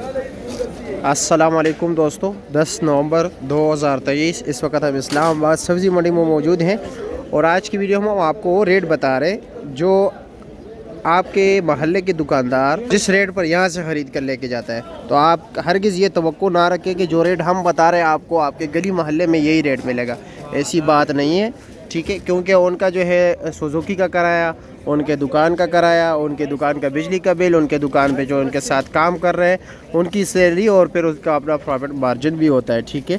अस्सलामुअलैकुम दोस्तों, 10 नवंबर 2023 इस वक्त हम इस्लामाबाद सब्ज़ी मंडी में मौजूद हैं और आज की वीडियो में हम आपको रेट बता रहे हैं जो आपके महल्ले के दुकानदार जिस रेट पर यहाँ से ख़रीद कर लेके जाता है। तो आप हरगिज़ ये तवक्को ना रखें कि जो रेट हम बता रहे हैं आपको आपके गली महल्ले में यही रेट मिलेगा, ऐसी बात नहीं है, ठीक है। क्योंकि उनका जो है सुजुकी का किराया, उनके दुकान का किराया, उनके दुकान का बिजली का बिल, उनके दुकान पे जो उनके साथ काम कर रहे हैं उनकी सैलरी और फिर उसका अपना प्रॉफिट मार्जिन भी होता है, ठीक है।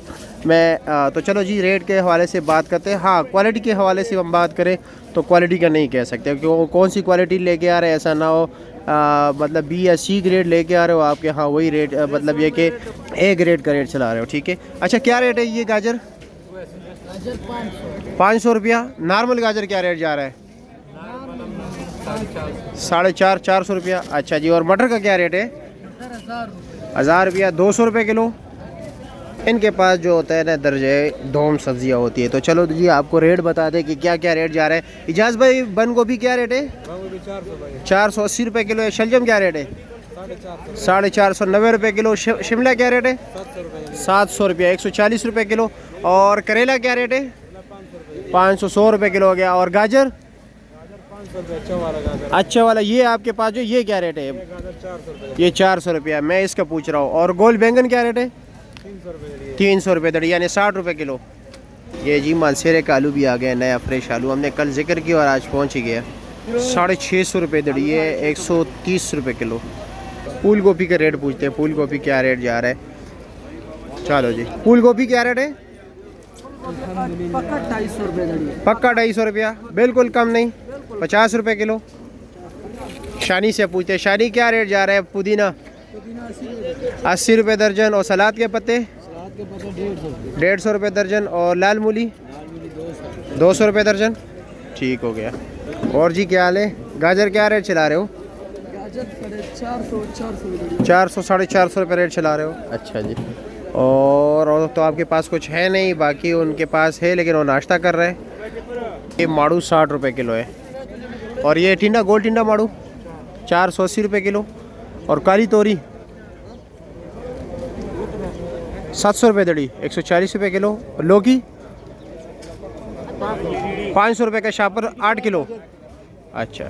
तो चलो जी रेट के हवाले से बात करते हैं। हाँ, क्वालिटी के हवाले से हम बात करें तो क्वालिटी का नहीं कह सकते क्यों कौन सी क्वालिटी लेके आ रहे हैं, ऐसा ना हो मतलब बी या सी ग्रेड लेके आ रहे हो आपके हाँ वही रेट, मतलब ये कि ए ग्रेड का रेट चला रहे हो, ठीक है। अच्छा, क्या रेट है ये गाजर? 500 रुपया। नॉर्मल गाजर क्या रेट जा रहा है? 450 रुपया। अच्छा जी, और मटर का क्या रेट है? 1000 रुपया। 200 रुपये किलो। इनके पास जो होता है ना दर्जे धोम सब्जियां होती है। तो चलो जी आपको रेट बता दें कि क्या क्या रेट जा रहा है। इजाज भाई, बंद गोभी क्या रेट है? 480 रुपये किलो है। शलजम क्या रेट है? 450 रुपये किलो। शिमला क्या रेट है? 700 रुपया। 140 रुपये किलो। और करेला क्या रेट है? 500 रुपये किलो हो गया। और गाजर? अच्छा वाला ये आपके पास जो ये क्या रेट है? ये 400 रुपया। मैं इसका पूछ रहा हूँ। और गोल बैंगन क्या रेट है? 300 रुपये दड़ी, यानी 60 रुपये किलो। ये जी मालसेरे का आलू भी आ गया, नया फ्रेश आलू, हमने कल जिक्र किया और आज पहुँच ही गया। 650 रुपये दड़ी है, 130 रुपये किलो। फूल गोभी का रेट पूछते हैं, फूल गोभी क्या रेट जा रहा है? चलो जी, फूल गोभी क्या रेट है? पक्का 250 रुपया, बिल्कुल कम नहीं, 50 रुपये किलो। शानी से पूछते हैं, शानी क्या रेट जा रहा है? पुदीना 80 रुपये दर्जन। और सलाद के पत्ते 150 रुपये दर्जन। और लाल मूली 200 रुपये दर्जन, ठीक हो गया। और जी क्या हाल है? गाजर क्या रेट चला रहे हो? 400 450 रुपये रेट चला रहे हो, अच्छा जी। और तो आपके पास कुछ है नहीं, बाकी उनके पास है लेकिन वो नाश्ता कर रहे हैं। ये माड़ू 60 रुपये किलो है। और ये टिंडा, गोल टिंडा माड़ू 480 रुपये किलो। और काली तोरी 700 रुपये दड़ी, 140 रुपये किलो। और लौकी 500 रुपये का शापर 8 किलो, अच्छा।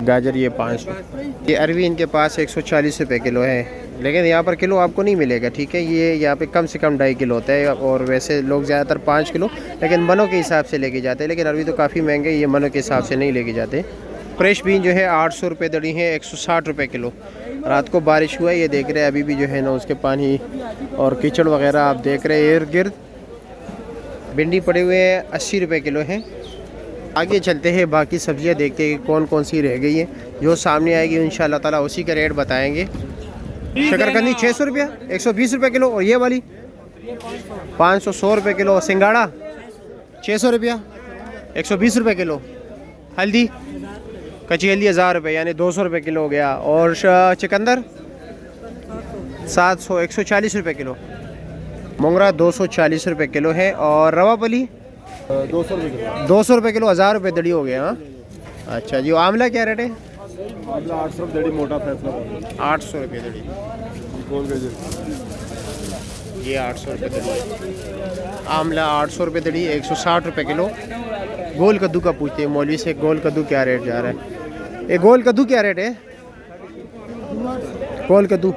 गाजर ये 500। ये अरवी इनके पास 140 रुपये किलो है, लेकिन यहाँ पर किलो आपको नहीं मिलेगा, ठीक है। ये यहाँ पे कम से कम 2.5 किलो होता है और वैसे लोग ज़्यादातर 5 किलो लेकिन मनों के हिसाब से लेके जाते हैं। लेकिन अरवी तो काफ़ी महंगे, ये मनों के हिसाब से नहीं लेके जाते। फ्रेश बीन जो है 800 रुपये दड़ी है, 160 रुपये किलो। रात को बारिश हुआ है, ये देख रहे हैं अभी भी जो है ना उसके पानी और कीचड़ वगैरह आप देख रहे हैं इर्द गिर्द। भिंडी पड़े हुए हैं 80 रुपये किलो हैं। आगे चलते हैं, बाकी सब्जियां देखते हैं कौन कौन सी रह गई हैं। जो सामने आएगी इंशाल्लाह ताला उसी का रेट बताएंगे। शकरकंदी 600 रुपया, 120 रुपये किलो। और ये वाली 500 रुपये किलो। सिंगाड़ा 600 रुपया, 120 रुपये किलो। हल्दी कच्ची हल्दी 1000 रुपये, यानी 200 रुपये किलो हो गया। और चुकंदर 700, 140 रुपये किलो। मोंगरा 240 रुपये किलो है। और रवा पली 200 रुपये किलो, 1000 रुपये दड़ी हो गया। हाँ, अच्छा जी। आंवला क्या रेट है? आंवला 800 रुपये दड़ी, मोटा फैसला 800 रुपये दड़ी। ये 800 रुपये दड़ी। आंवला 800 रुपये दड़ी, 160 रुपये किलो। गोल कद्दू का पूछते हैं मौलवी से, गोल कद्दू क्या रेट जा रहा है? ये गोल कद्दू क्या रेट है? गोल कद्दू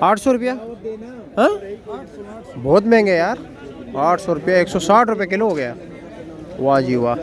800 रुपया। हाँ, बहुत महंगे यार, 800 रुपये, 160 रुपये किलो हो गया। वाह जी वाह।